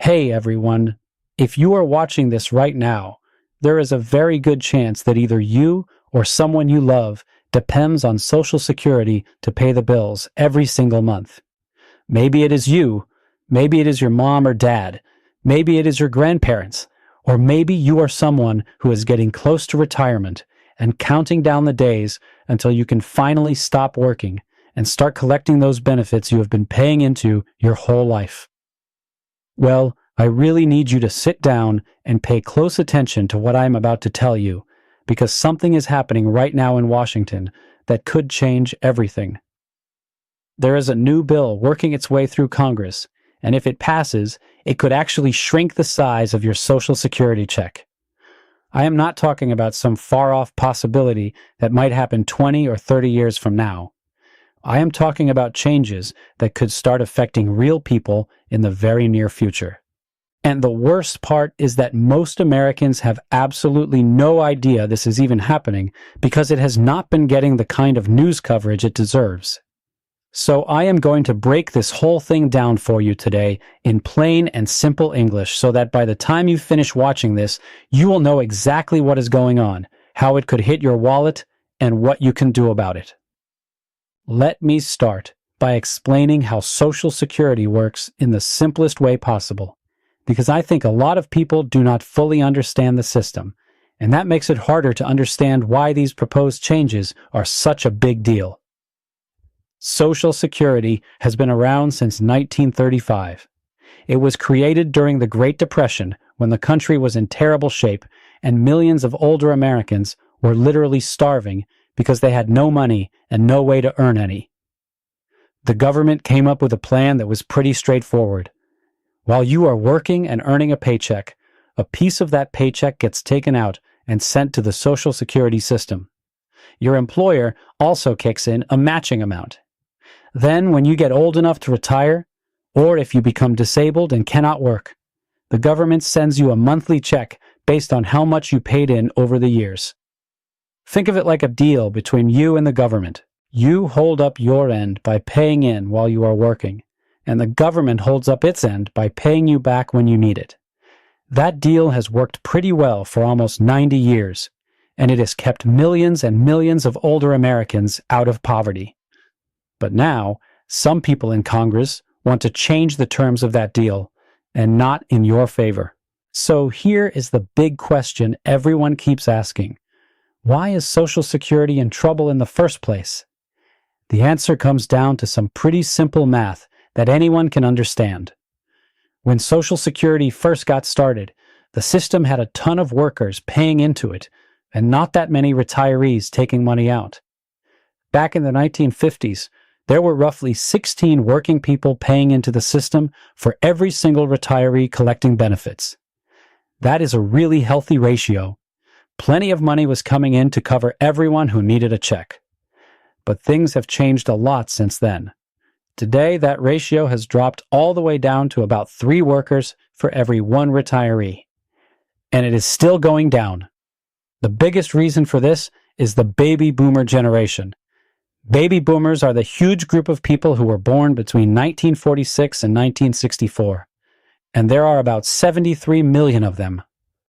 Hey everyone, if you are watching this right now, there is a very good chance that either you or someone you love depends on Social Security to pay the bills every single month. Maybe it is you, maybe it is your mom or dad, maybe it is your grandparents, or maybe you are someone who is getting close to retirement and counting down the days until you can finally stop working and start collecting those benefits you have been paying into your whole life. Well, I really need you to sit down and pay close attention to what I'm about to tell you, because something is happening right now in Washington that could change everything. There is a new bill working its way through Congress, and if it passes, it could actually shrink the size of your Social Security check. I am not talking about some far-off possibility that might happen 20 or 30 years from now. I am talking about changes that could start affecting real people in the very near future. And the worst part is that most Americans have absolutely no idea this is even happening because it has not been getting the kind of news coverage it deserves. So I am going to break this whole thing down for you today in plain and simple English so that by the time you finish watching this, you will know exactly what is going on, how it could hit your wallet, and what you can do about it. Let me start by explaining how Social Security works in the simplest way possible, because I think a lot of people do not fully understand the system, and that makes it harder to understand why these proposed changes are such a big deal. Social Security has been around since 1935. It was created during the Great Depression when the country was in terrible shape and millions of older Americans were literally starving because they had no money and no way to earn any. The government came up with a plan that was pretty straightforward. While you are working and earning a paycheck, a piece of that paycheck gets taken out and sent to the Social Security system. Your employer also kicks in a matching amount. Then, when you get old enough to retire, or if you become disabled and cannot work, the government sends you a monthly check based on how much you paid in over the years. Think of it like a deal between you and the government. You hold up your end by paying in while you are working, and the government holds up its end by paying you back when you need it. That deal has worked pretty well for almost 90 years, and it has kept millions and millions of older Americans out of poverty. But now, some people in Congress want to change the terms of that deal, and not in your favor. So here is the big question everyone keeps asking. Why is Social Security in trouble in the first place? The answer comes down to some pretty simple math that anyone can understand. When Social Security first got started, the system had a ton of workers paying into it, and not that many retirees taking money out. Back in the 1950s, there were roughly 16 working people paying into the system for every single retiree collecting benefits. That is a really healthy ratio. Plenty of money was coming in to cover everyone who needed a check. But things have changed a lot since then. Today, that ratio has dropped all the way down to about 3 workers for every 1 retiree. And it is still going down. The biggest reason for this is the baby boomer generation. Baby boomers are the huge group of people who were born between 1946 and 1964. And there are about 73 million of them.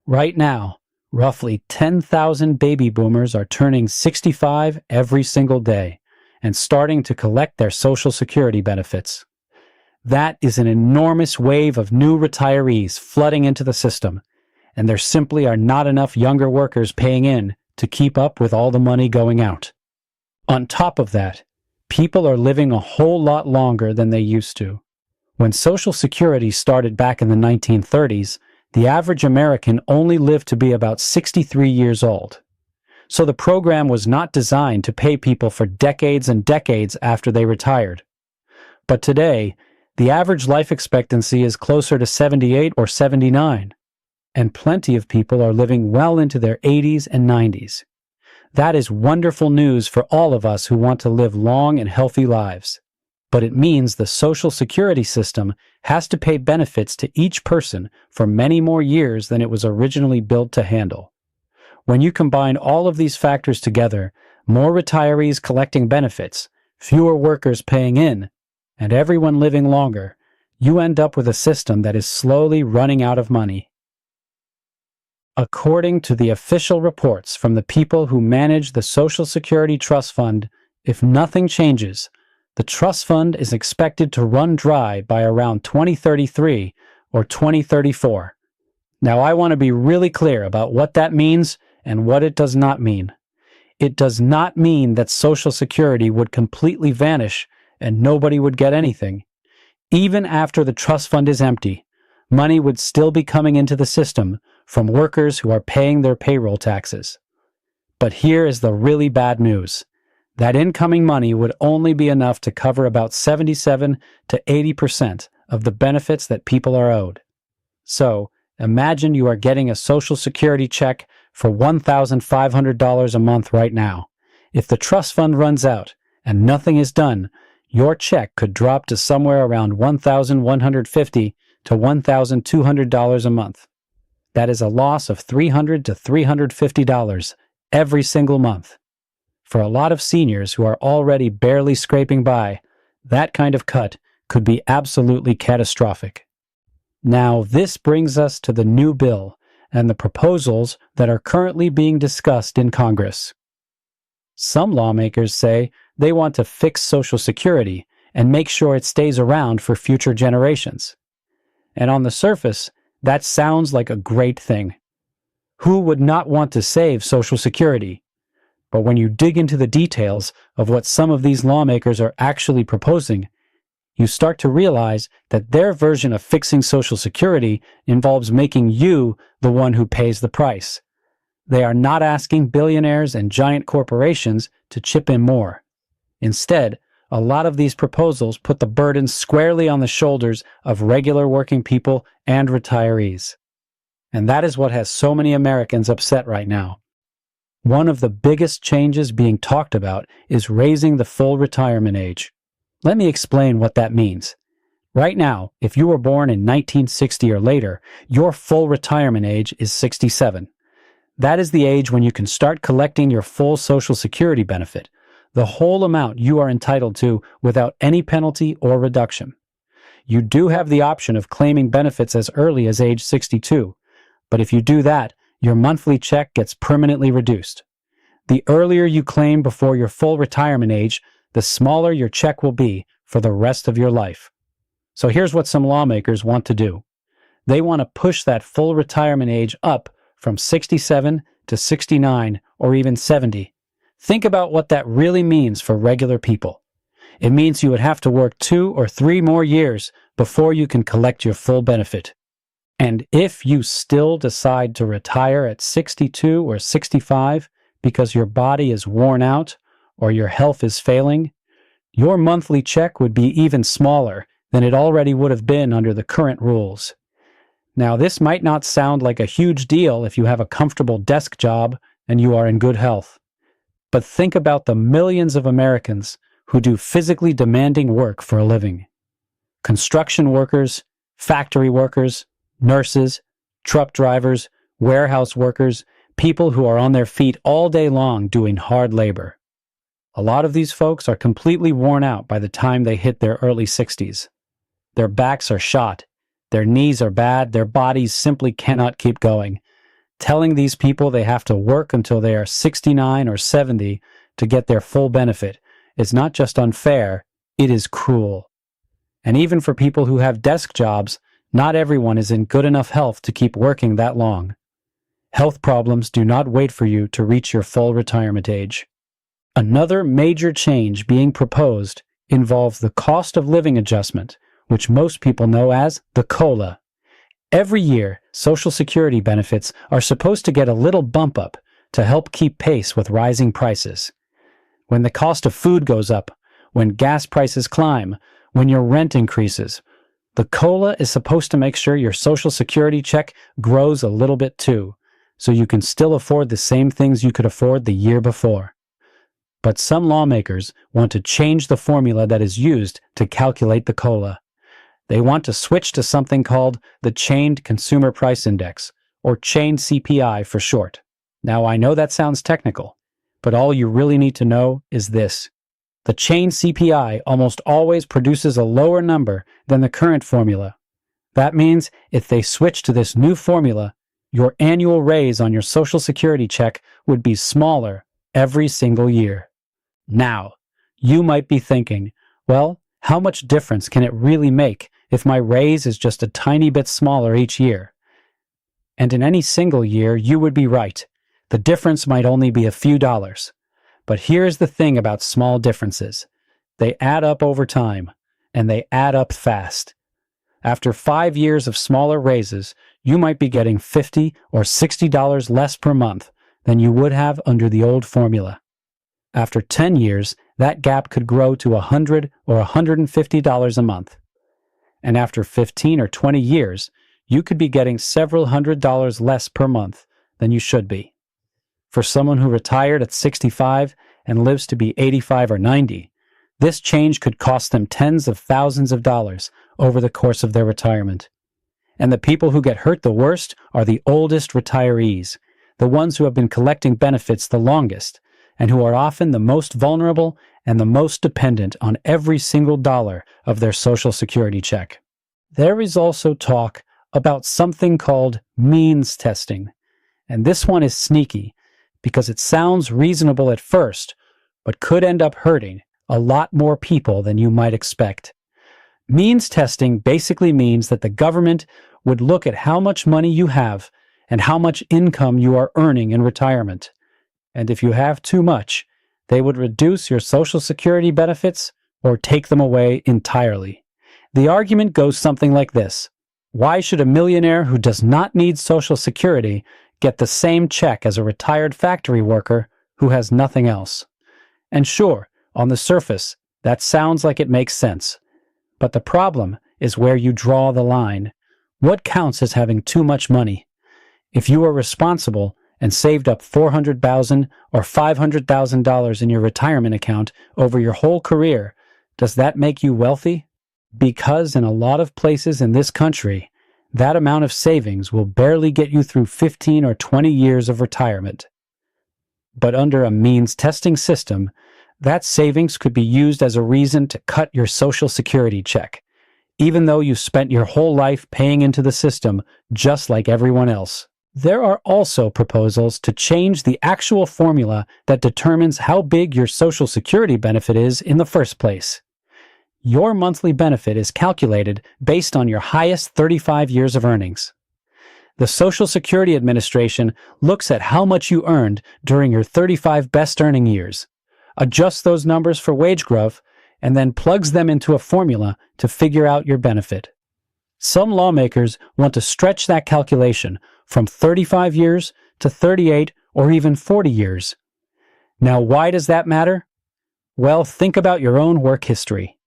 Right now, roughly 10,000 baby boomers are turning 65 every single day and starting to collect their Social Security benefits. That is an enormous wave of new retirees flooding into the system, and there simply are not enough younger workers paying in to keep up with all the money going out. On top of that, people are living a whole lot longer than they used to. When Social Security started back in the 1930s, the average American only lived to be about 63 years old. So the program was not designed to pay people for decades and decades after they retired. But today, the average life expectancy is closer to 78 or 79, and plenty of people are living well into their 80s and 90s. That is wonderful news for all of us who want to live long and healthy lives. But it means the Social Security system has to pay benefits to each person for many more years than it was originally built to handle. When you combine all of these factors together, more retirees collecting benefits, fewer workers paying in, and everyone living longer, you end up with a system that is slowly running out of money. According to the official reports from the people who manage the Social Security Trust Fund, if nothing changes, the trust fund is expected to run dry by around 2033 or 2034. Now, I want to be really clear about what that means and what it does not mean. It does not mean that Social Security would completely vanish and nobody would get anything. Even after the trust fund is empty, money would still be coming into the system from workers who are paying their payroll taxes. But here is the really bad news. That incoming money would only be enough to cover about 77 to 80% of the benefits that people are owed. So, imagine you are getting a Social Security check for $1,500 a month right now. If the trust fund runs out and nothing is done, your check could drop to somewhere around $1,150 to $1,200 a month. That is a loss of $300 to $350 every single month. For a lot of seniors who are already barely scraping by, that kind of cut could be absolutely catastrophic. Now, this brings us to the new bill and the proposals that are currently being discussed in Congress. Some lawmakers say they want to fix Social Security and make sure it stays around for future generations. And on the surface, that sounds like a great thing. Who would not want to save Social Security? But when you dig into the details of what some of these lawmakers are actually proposing, you start to realize that their version of fixing Social Security involves making you the one who pays the price. They are not asking billionaires and giant corporations to chip in more. Instead, a lot of these proposals put the burden squarely on the shoulders of regular working people and retirees. And that is what has so many Americans upset right now. One of the biggest changes being talked about is raising the full retirement age. Let me explain what that means. Right now, if you were born in 1960 or later, your full retirement age is 67. That is the age when you can start collecting your full Social Security benefit, the whole amount you are entitled to without any penalty or reduction. You do have the option of claiming benefits as early as age 62, but if you do that, your monthly check gets permanently reduced. The earlier you claim before your full retirement age, the smaller your check will be for the rest of your life. So here's what some lawmakers want to do. They want to push that full retirement age up from 67 to 69 or even 70. Think about what that really means for regular people. It means you would have to work 2 or 3 more years before you can collect your full benefit. And if you still decide to retire at 62 or 65 because your body is worn out or your health is failing, your monthly check would be even smaller than it already would have been under the current rules. Now, this might not sound like a huge deal if you have a comfortable desk job and you are in good health. But think about the millions of Americans who do physically demanding work for a living. Construction workers, factory workers, nurses, truck drivers, warehouse workers, people who are on their feet all day long doing hard labor. A lot of these folks are completely worn out by the time they hit their early 60s. Their backs are shot, their knees are bad, their bodies simply cannot keep going. Telling these people they have to work until they are 69 or 70 to get their full benefit is not just unfair, it is cruel. And even for people who have desk jobs, not everyone is in good enough health to keep working that long. Health problems do not wait for you to reach your full retirement age. Another major change being proposed involves the cost of living adjustment, which most people know as the COLA. Every year, Social Security benefits are supposed to get a little bump up to help keep pace with rising prices. When the cost of food goes up, when gas prices climb, when your rent increases, the COLA is supposed to make sure your Social Security check grows a little bit too, so you can still afford the same things you could afford the year before. But some lawmakers want to change the formula that is used to calculate the COLA. They want to switch to something called the Chained Consumer Price Index, or Chained CPI for short. Now, I know that sounds technical, but all you really need to know is this. The chain CPI almost always produces a lower number than the current formula. That means if they switch to this new formula, your annual raise on your Social Security check would be smaller every single year. Now, you might be thinking, well, how much difference can it really make if my raise is just a tiny bit smaller each year? And in any single year, you would be right. The difference might only be a few dollars. But here's the thing about small differences. They add up over time, and they add up fast. After 5 years of smaller raises, you might be getting $50 or $60 less per month than you would have under the old formula. After 10 years, that gap could grow to $100 or $150 a month. And after 15 or 20 years, you could be getting several $100s less per month than you should be. For someone who retired at 65 and lives to be 85 or 90, this change could cost them tens of thousands of dollars over the course of their retirement. And the people who get hurt the worst are the oldest retirees, the ones who have been collecting benefits the longest, and who are often the most vulnerable and the most dependent on every single dollar of their Social Security check. There is also talk about something called means testing, and this one is sneaky because it sounds reasonable at first, but could end up hurting a lot more people than you might expect. Means testing basically means that the government would look at how much money you have and how much income you are earning in retirement. And if you have too much, they would reduce your Social Security benefits or take them away entirely. The argument goes something like this. Why should a millionaire who does not need Social Security get the same check as a retired factory worker who has nothing else? And sure, on the surface, that sounds like it makes sense. But the problem is where you draw the line. What counts as having too much money? If you are responsible and saved up $400,000 or $500,000 in your retirement account over your whole career, does that make you wealthy? Because in a lot of places in this country, that amount of savings will barely get you through 15 or 20 years of retirement. But under a means testing system, that savings could be used as a reason to cut your Social Security check, even though you spent your whole life paying into the system just like everyone else. There are also proposals to change the actual formula that determines how big your Social Security benefit is in the first place. Your monthly benefit is calculated based on your highest 35 years of earnings. The Social Security Administration looks at how much you earned during your 35 best earning years, adjusts those numbers for wage growth, and then plugs them into a formula to figure out your benefit. Some lawmakers want to stretch that calculation from 35 years to 38 or even 40 years. Now, why does that matter? Well, think about your own work history.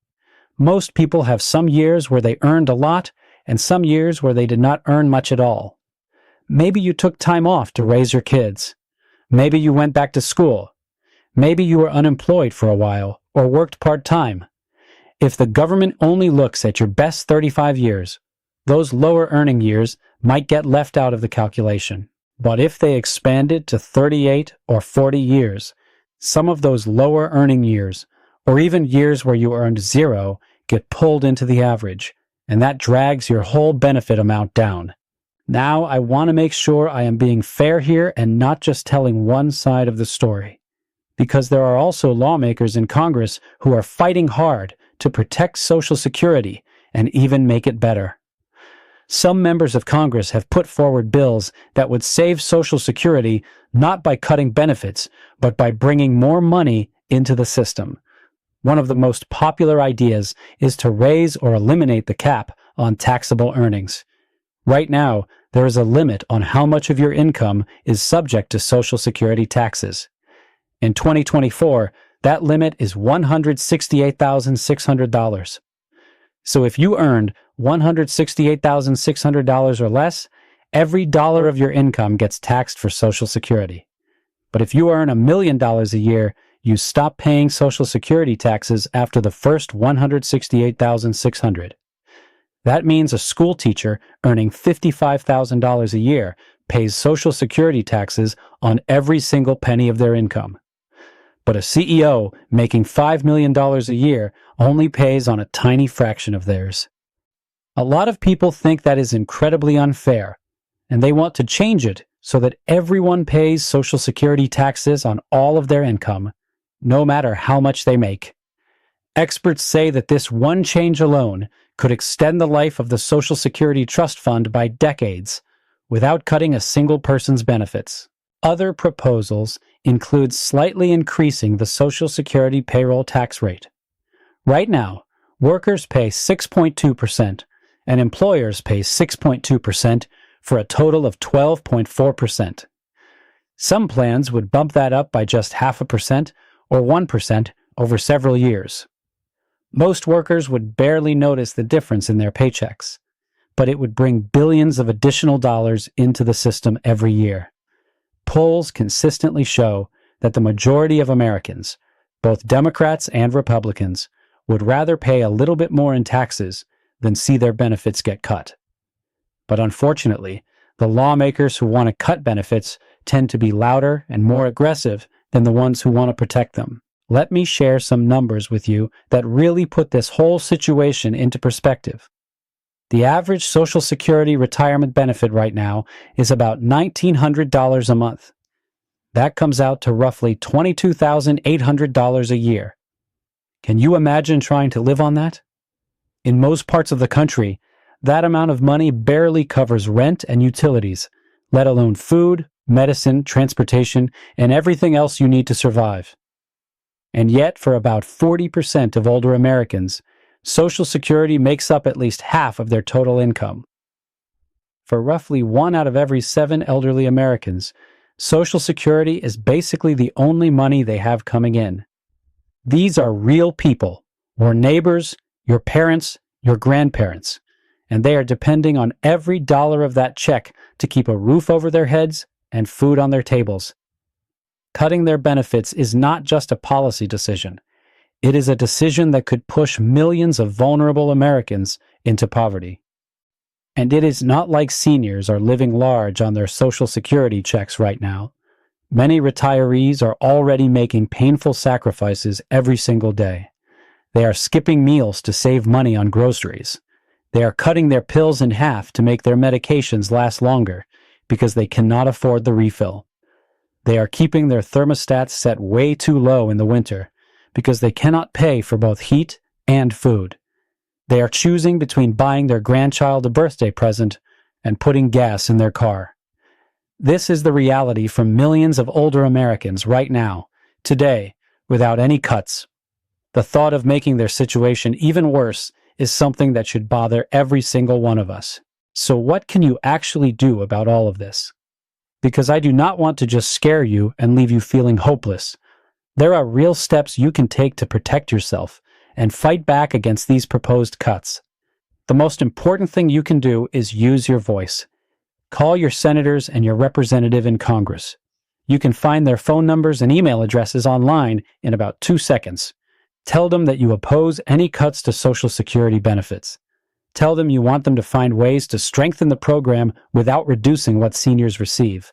Most people have some years where they earned a lot and some years where they did not earn much at all. Maybe you took time off to raise your kids. Maybe you went back to school. Maybe you were unemployed for a while or worked part-time. If the government only looks at your best 35 years, those lower earning years might get left out of the calculation. But if they expand it to 38 or 40 years, some of those lower earning years, or even years where you earned zero, get pulled into the average, and that drags your whole benefit amount down. Now, I want to make sure I am being fair here and not just telling one side of the story, because there are also lawmakers in Congress who are fighting hard to protect Social Security and even make it better. Some members of Congress have put forward bills that would save Social Security not by cutting benefits, but by bringing more money into the system. One of the most popular ideas is to raise or eliminate the cap on taxable earnings. Right now, there is a limit on how much of your income is subject to Social Security taxes. In 2024, that limit is $168,600. So if you earned $168,600 or less, every dollar of your income gets taxed for Social Security. But if you earn $1 million a year, you stop paying Social Security taxes after the first $168,600. That means a school teacher earning $55,000 a year pays Social Security taxes on every single penny of their income. but a CEO making $5 million a year only pays on a tiny fraction of theirs. A lot of people think that is incredibly unfair, and they want to change it so that everyone pays Social Security taxes on all of their income, no matter how much they make. Experts say that this one change alone could extend the life of the Social Security Trust Fund by decades without cutting a single person's benefits. Other proposals include slightly increasing the Social Security payroll tax rate. Right now, workers pay 6.2% and employers pay 6.2% for a total of 12.4%. Some plans would bump that up by just 0.5% or 1% over several years. Most workers would barely notice the difference in their paychecks, but it would bring billions of additional dollars into the system every year. Polls consistently show that the majority of Americans, both Democrats and Republicans, would rather pay a little bit more in taxes than see their benefits get cut. But unfortunately, the lawmakers who want to cut benefits tend to be louder and more aggressive than the ones who want to protect them. Let me share some numbers with you that really put this whole situation into perspective. The average Social Security retirement benefit right now is about $1,900 a month. That comes out to roughly $22,800 a year. Can you imagine trying to live on that? In most parts of the country, that amount of money barely covers rent and utilities, let alone food, medicine, transportation, and everything else you need to survive. And yet, for about 40% of older Americans, Social Security makes up at least half of their total income. For roughly 1 out of every 7 elderly Americans, Social Security is basically the only money they have coming in. These are real people, your neighbors, your parents, your grandparents, and they are depending on every dollar of that check to keep a roof over their heads and food on their tables. Cutting their benefits is not just a policy decision. It is a decision that could push millions of vulnerable Americans into poverty. And it is not like seniors are living large on their Social Security checks right now. Many retirees are already making painful sacrifices every single day. They are skipping meals to save money on groceries. They are cutting their pills in half to make their medications last longer because they cannot afford the refill. They are keeping their thermostats set way too low in the winter because they cannot pay for both heat and food. They are choosing between buying their grandchild a birthday present and putting gas in their car. This is the reality for millions of older Americans right now, today, without any cuts. The thought of making their situation even worse is something that should bother every single one of us. So what can you actually do about all of this? Because I do not want to just scare you and leave you feeling hopeless. There are real steps you can take to protect yourself and fight back against these proposed cuts. The most important thing you can do is use your voice. Call your senators and your representative in Congress. You can find their phone numbers and email addresses online in about 2 seconds. Tell them that you oppose any cuts to Social Security benefits. Tell them you want them to find ways to strengthen the program without reducing what seniors receive.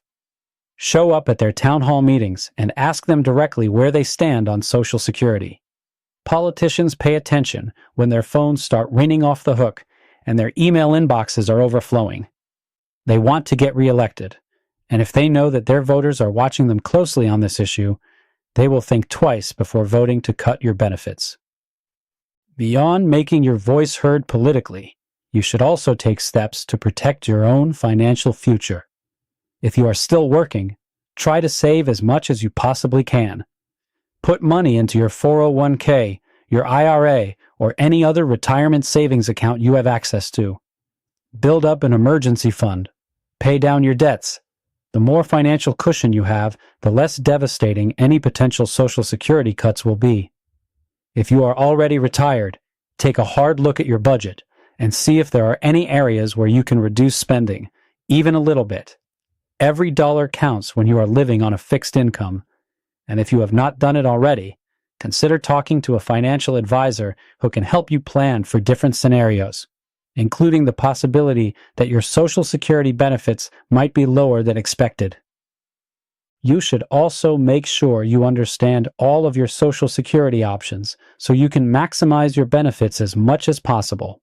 Show up at their town hall meetings and ask them directly where they stand on Social Security. Politicians pay attention when their phones start ringing off the hook and their email inboxes are overflowing. They want to get reelected, and if they know that their voters are watching them closely on this issue, they will think twice before voting to cut your benefits. Beyond making your voice heard politically, you should also take steps to protect your own financial future. If you are still working, try to save as much as you possibly can. Put money into your 401k, your IRA, or any other retirement savings account you have access to. Build up an emergency fund. Pay down your debts. The more financial cushion you have, the less devastating any potential Social Security cuts will be. If you are already retired, take a hard look at your budget and see if there are any areas where you can reduce spending, even a little bit. Every dollar counts when you are living on a fixed income, and if you have not done it already, consider talking to a financial advisor who can help you plan for different scenarios, including the possibility that your Social Security benefits might be lower than expected. You should also make sure you understand all of your Social Security options so you can maximize your benefits as much as possible.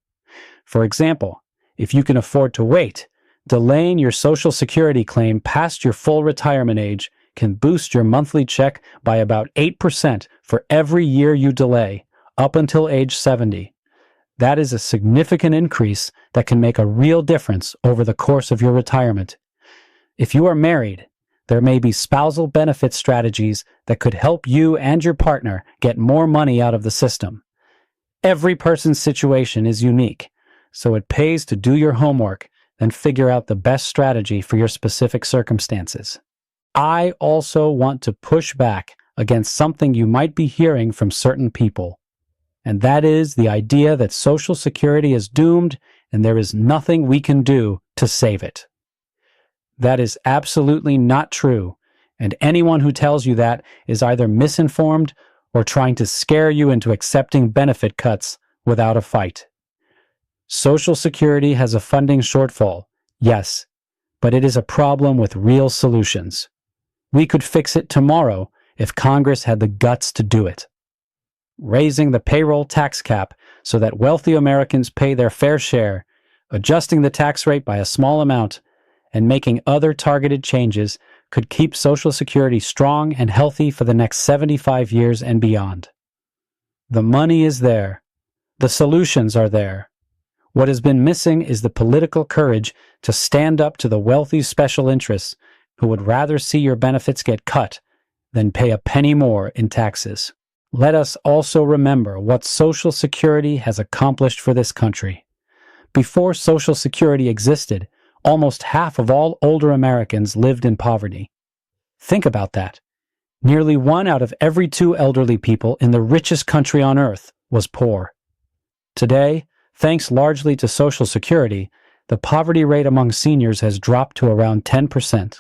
For example, if you can afford to wait, delaying your Social Security claim past your full retirement age can boost your monthly check by about 8% for every year you delay, up until age 70. That is a significant increase that can make a real difference over the course of your retirement. If you are married, there may be spousal benefit strategies that could help you and your partner get more money out of the system. Every person's situation is unique, so it pays to do your homework and figure out the best strategy for your specific circumstances. I also want to push back against something you might be hearing from certain people, and that is the idea that Social Security is doomed and there is nothing we can do to save it. That is absolutely not true, and anyone who tells you that is either misinformed or trying to scare you into accepting benefit cuts without a fight. Social Security has a funding shortfall, yes, but it is a problem with real solutions. We could fix it tomorrow if Congress had the guts to do it. Raising the payroll tax cap so that wealthy Americans pay their fair share, adjusting the tax rate by a small amount, and making other targeted changes could keep Social Security strong and healthy for the next 75 years and beyond. The money is there. The solutions are there. What has been missing is the political courage to stand up to the wealthy special interests who would rather see your benefits get cut than pay a penny more in taxes. Let us also remember what Social Security has accomplished for this country. Before Social Security existed, almost half of all older Americans lived in poverty. Think about that. Nearly 1 out of every 2 elderly people in the richest country on earth was poor. Today, thanks largely to Social Security, the poverty rate among seniors has dropped to around 10%.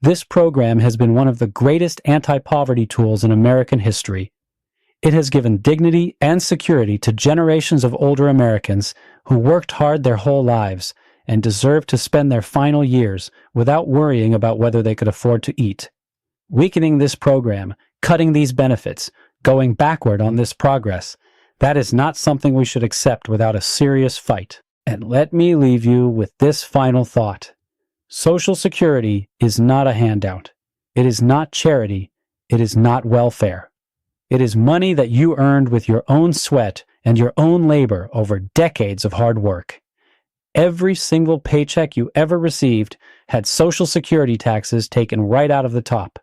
This program has been one of the greatest anti-poverty tools in American history. It has given dignity and security to generations of older Americans who worked hard their whole lives and deserve to spend their final years without worrying about whether they could afford to eat. Weakening this program, cutting these benefits, going backward on this progress, that is not something we should accept without a serious fight. And let me leave you with this final thought. Social Security is not a handout. It is not charity. It is not welfare. It is money that you earned with your own sweat and your own labor over decades of hard work. Every single paycheck you ever received had Social Security taxes taken right out of the top.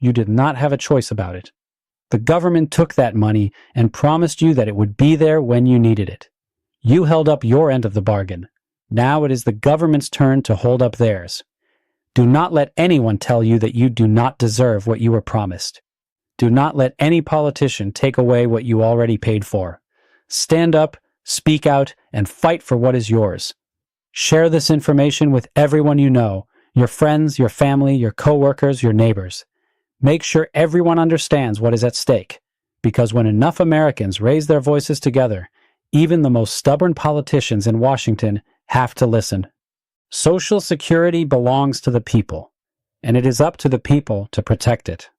You did not have a choice about it. The government took that money and promised you that it would be there when you needed it. You held up your end of the bargain. Now it is the government's turn to hold up theirs. Do not let anyone tell you that you do not deserve what you were promised. Do not let any politician take away what you already paid for. Stand up, speak out, and fight for what is yours. Share this information with everyone you know, your friends, your family, your coworkers, your neighbors. Make sure everyone understands what is at stake, because when enough Americans raise their voices together, even the most stubborn politicians in Washington have to listen. Social Security belongs to the people, and it is up to the people to protect it.